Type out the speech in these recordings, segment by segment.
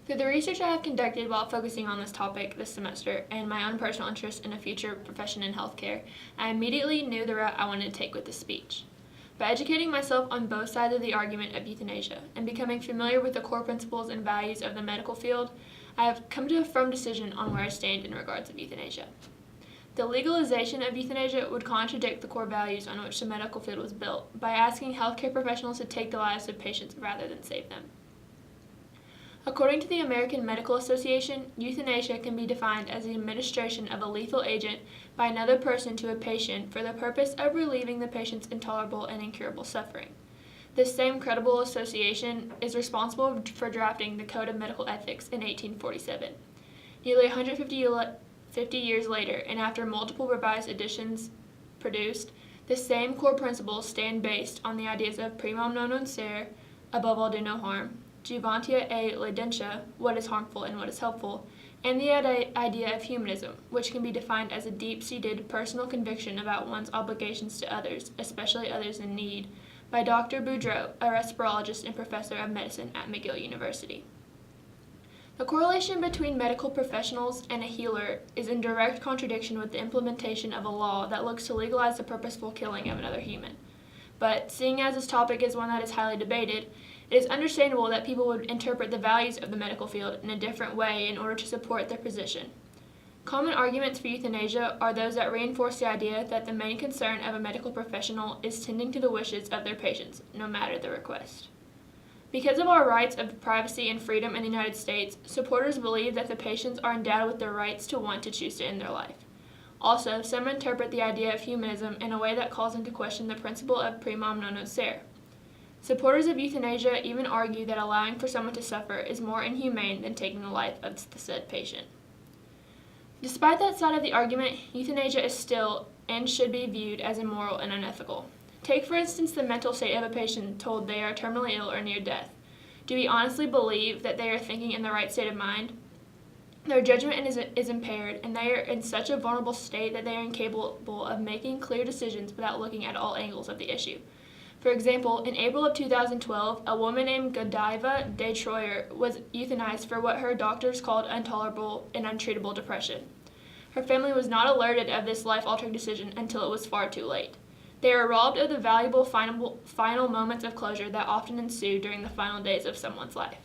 Through the research I have conducted while focusing on this topic this semester and my own personal interest in a future profession in healthcare, I immediately knew the route I wanted to take with this speech. By educating myself on both sides of the argument of euthanasia and becoming familiar with the core principles and values of the medical field, I have come to a firm decision on where I stand in regards to euthanasia. The legalization of euthanasia would contradict the core values on which the medical field was built by asking healthcare professionals to take the lives of patients rather than save them. According to the American Medical Association, euthanasia can be defined as the administration of a lethal agent by another person to a patient for the purpose of relieving the patient's intolerable and incurable suffering. This same credible association is responsible for drafting the Code of Medical Ethics in 1847. Nearly 150 years later, and after multiple revised editions produced, the same core principles stand based on the ideas of primum non nocere, above all do no harm, juvantia e laedentia, what is harmful and what is helpful, and the idea of humanism, which can be defined as a deep-seated personal conviction about one's obligations to others, especially others in need, by Dr. Boudreau, a respirologist and professor of medicine at McGill University. The correlation between medical professionals and a healer is in direct contradiction with the implementation of a law that looks to legalize the purposeful killing of another human. But seeing as this topic is one that is highly debated, it is understandable that people would interpret the values of the medical field in a different way in order to support their position. Common arguments for euthanasia are those that reinforce the idea that the main concern of a medical professional is tending to the wishes of their patients, no matter the request. Because of our rights of privacy and freedom in the United States, supporters believe that the patients are endowed with the rights to want to choose to end their life. Also, some interpret the idea of humanism in a way that calls into question the principle of primum non nocere. Supporters of euthanasia even argue that allowing for someone to suffer is more inhumane than taking the life of the said patient. Despite that side of the argument, euthanasia is still and should be viewed as immoral and unethical. Take, for instance, the mental state of a patient told they are terminally ill or near death. Do we honestly believe that they are thinking in the right state of mind? Their judgment is impaired, and they are in such a vulnerable state that they are incapable of making clear decisions without looking at all angles of the issue. For example, in April of 2012, a woman named Godiva de Troyer was euthanized for what her doctors called intolerable and untreatable depression. Her family was not alerted of this life-altering decision until it was far too late. They are robbed of the valuable final moments of closure that often ensue during the final days of someone's life.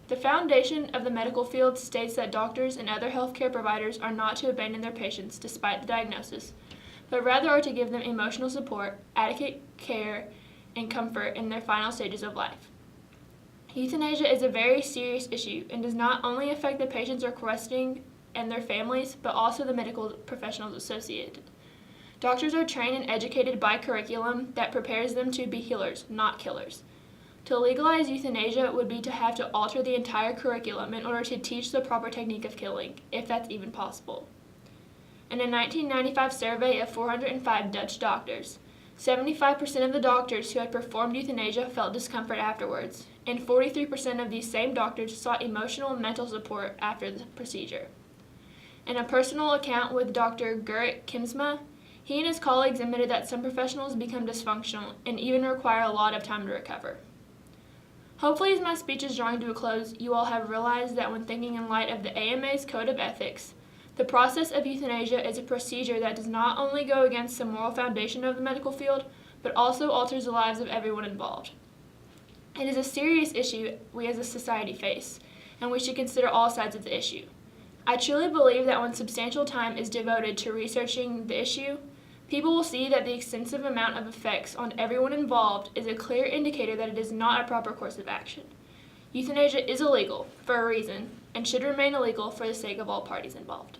The foundation of the medical field states that doctors and other healthcare providers are not to abandon their patients despite the diagnosis, but rather are to give them emotional support, adequate care, and comfort in their final stages of life. Euthanasia is a very serious issue and does not only affect the patients requesting and their families, but also the medical professionals associated. Doctors are trained and educated by curriculum that prepares them to be healers, not killers. To legalize euthanasia would be to have to alter the entire curriculum in order to teach the proper technique of killing, if that's even possible. In a 1995 survey of 405 Dutch doctors, 75% of the doctors who had performed euthanasia felt discomfort afterwards, and 43% of these same doctors sought emotional and mental support after the procedure. In a personal account with Dr. Gerrit Kimsma, he and his colleagues admitted that some professionals become dysfunctional and even require a lot of time to recover. Hopefully, as my speech is drawing to a close, you all have realized that when thinking in light of the AMA's Code of Ethics, the process of euthanasia is a procedure that does not only go against the moral foundation of the medical field, but also alters the lives of everyone involved. It is a serious issue we as a society face, and we should consider all sides of the issue. I truly believe that when substantial time is devoted to researching the issue, people will see that the extensive amount of effects on everyone involved is a clear indicator that it is not a proper course of action. Euthanasia is illegal for a reason and should remain illegal for the sake of all parties involved.